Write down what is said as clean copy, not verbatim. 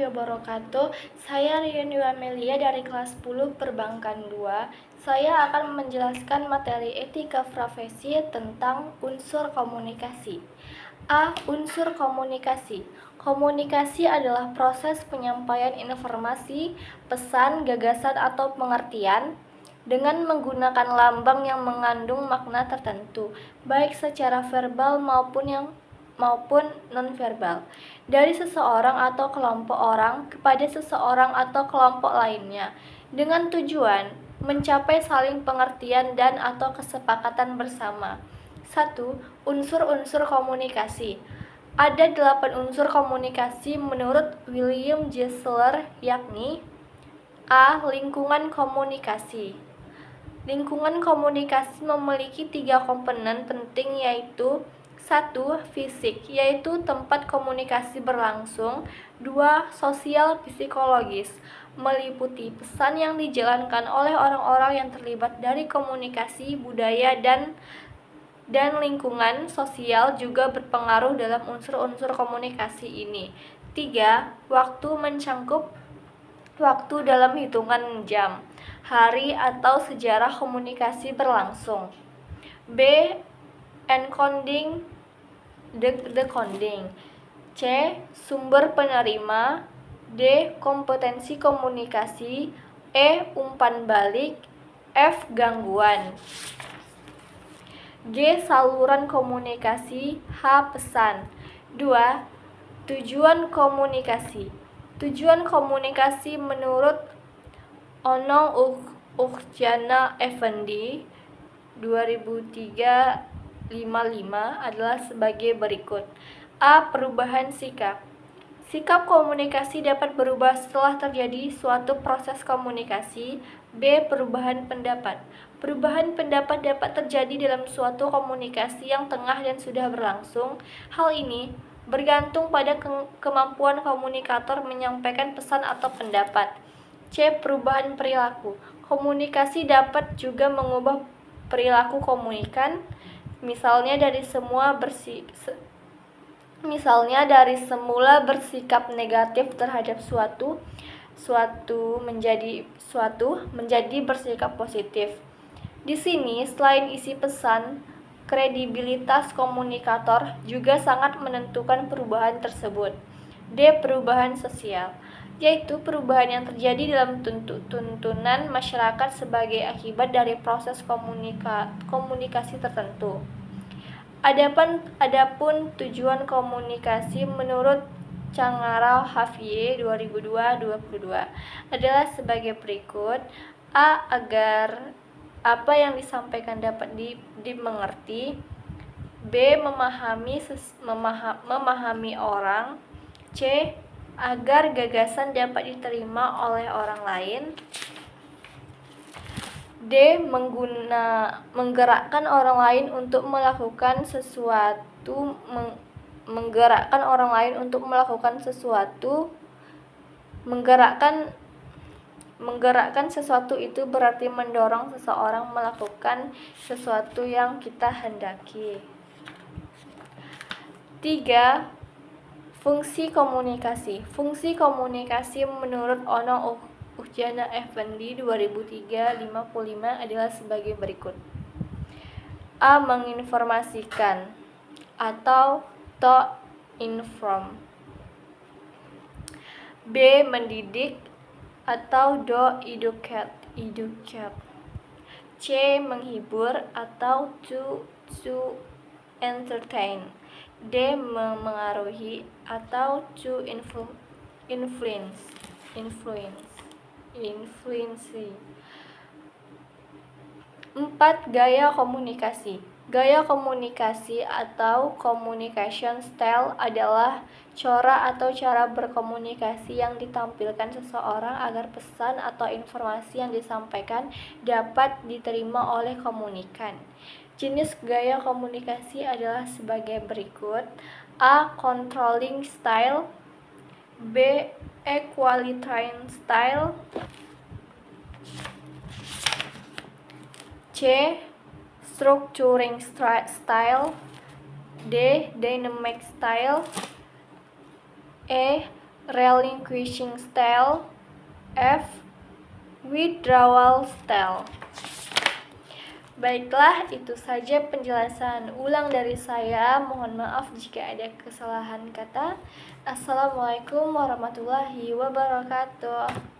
wabarakatuh. Saya Riani Amelia dari kelas 10 Perbankan 2. Saya akan menjelaskan materi etika profesi tentang unsur komunikasi. A. Unsur komunikasi. Komunikasi adalah proses penyampaian informasi, pesan, gagasan, atau pengertian dengan menggunakan lambang yang mengandung makna tertentu, baik secara verbal maupun nonverbal, dari seseorang atau kelompok orang kepada seseorang atau kelompok lainnya, dengan tujuan mencapai saling pengertian dan atau kesepakatan bersama. 1. Unsur-unsur komunikasi. Ada 8 unsur komunikasi menurut William Jesler, yakni A. Lingkungan komunikasi. Lingkungan komunikasi memiliki 3 komponen penting, yaitu 1. Fisik, yaitu tempat komunikasi berlangsung. 2. Sosial psikologis, meliputi pesan yang dijalankan oleh orang-orang yang terlibat dari komunikasi, budaya, dan lingkungan sosial juga berpengaruh dalam unsur-unsur komunikasi ini. 3. Waktu mencangkup waktu dalam hitungan jam, hari, atau sejarah komunikasi berlangsung. B. Encoding, decoding. C. Sumber penerima. D. Kompetensi komunikasi. E. Umpan balik. F. Gangguan. G. Saluran komunikasi. H. Pesan. 2. Tujuan komunikasi. Tujuan komunikasi menurut Onong Ukjana Effendi 2003-55 adalah sebagai berikut. A. Perubahan sikap. Sikap komunikasi dapat berubah setelah terjadi suatu proses komunikasi. B. Perubahan pendapat. Perubahan pendapat dapat terjadi dalam suatu komunikasi yang tengah dan sudah berlangsung. Hal ini bergantung pada kemampuan komunikator menyampaikan pesan atau pendapat. C. Perubahan perilaku. Komunikasi dapat juga mengubah perilaku komunikan, misalnya dari semula bersikap negatif terhadap suatu menjadi bersikap positif. Di sini, selain isi pesan, kredibilitas komunikator juga sangat menentukan perubahan tersebut. D. Perubahan sosial, yaitu perubahan yang terjadi dalam tuntunan masyarakat sebagai akibat dari proses komunikasi tertentu. Adapun tujuan komunikasi menurut Cangarao Xavier 2002 adalah sebagai berikut. A. Agar apa yang disampaikan dapat dimengerti. B. Memahami orang. C. Agar gagasan dapat diterima oleh orang lain. D. Menggerakkan orang lain untuk melakukan sesuatu. Menggerakkan sesuatu itu berarti mendorong seseorang melakukan sesuatu yang kita hendaki. 3. Fungsi komunikasi. Fungsi komunikasi menurut Onong Ukjana Effendi 2003-55 adalah sebagai berikut. A. Menginformasikan atau to inform. B. Mendidik atau do educate. C. Menghibur atau to entertain. D. Memengaruhi atau to influence. 4. Gaya komunikasi. Gaya komunikasi atau communication style adalah corak atau cara berkomunikasi yang ditampilkan seseorang agar pesan atau informasi yang disampaikan dapat diterima oleh komunikan. Jenis gaya komunikasi adalah sebagai berikut. A. Controlling style. B. Equalitarian style. C. Structuring style. D. Dynamic style. E. relinquishing style. F. Withdrawal style. Baiklah, itu saja penjelasan ulang dari saya. Mohon maaf jika ada kesalahan kata. Assalamualaikum warahmatullahi wabarakatuh.